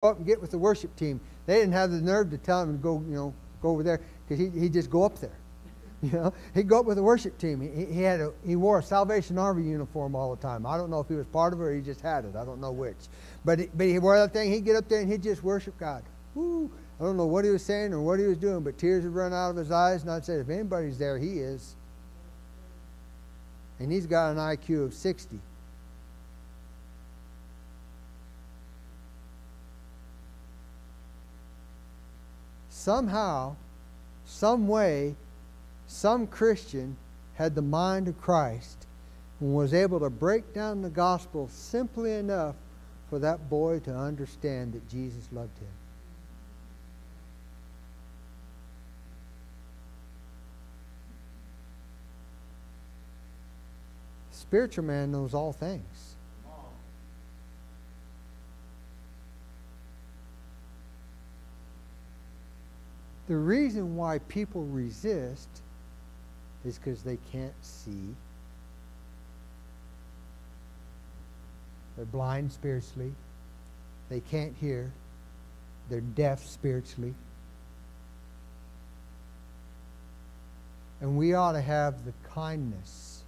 up and get with the worship team. They didn't have the nerve to tell him to go, go over there, because he'd just go up there. He'd go up with the worship team. He wore a Salvation Army uniform all the time. I don't know if he was part of it or he just had it. I don't know which. But he wore that thing. He'd get up there and he'd just worship God. Woo! I don't know what he was saying or what he was doing, but tears would run out of his eyes. And I'd say, if anybody's there, he is. And he's got an IQ of 60. Somehow, some way, some Christian had the mind of Christ and was able to break down the gospel simply enough for that boy to understand that Jesus loved him. The spiritual man knows all things. The reason why people resist is because they can't see. They're blind spiritually. They can't hear. They're deaf spiritually. And we ought to have the kindness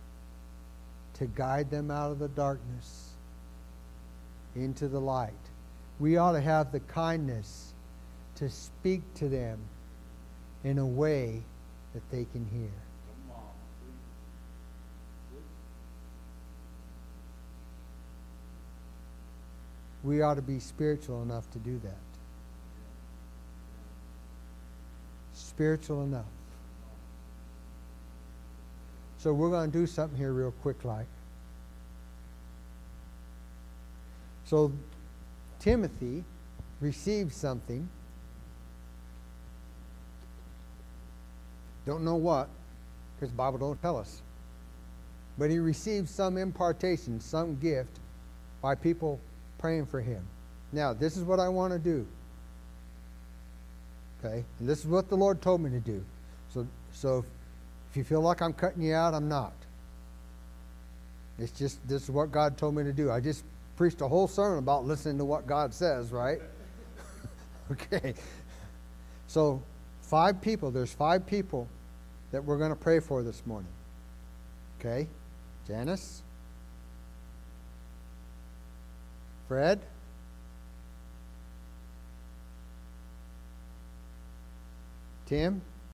to guide them out of the darkness into the light. We ought to have the kindness to speak to them in a way that they can hear. We ought to be spiritual enough to do that. Spiritual enough. So we're going to do something here real quick like. So Timothy received something. Don't know what, because the Bible don't tell us. But he received some impartation, some gift by people praying for him. Now, this is what I want to do. Okay? And this is what the Lord told me to do. So if you feel like I'm cutting you out, I'm not. It's just, this is what God told me to do. I just preached a whole sermon about listening to what God says, right? Okay. So, there's 5 people that we're going to pray for this morning. Okay? Janice? Fred? Tim?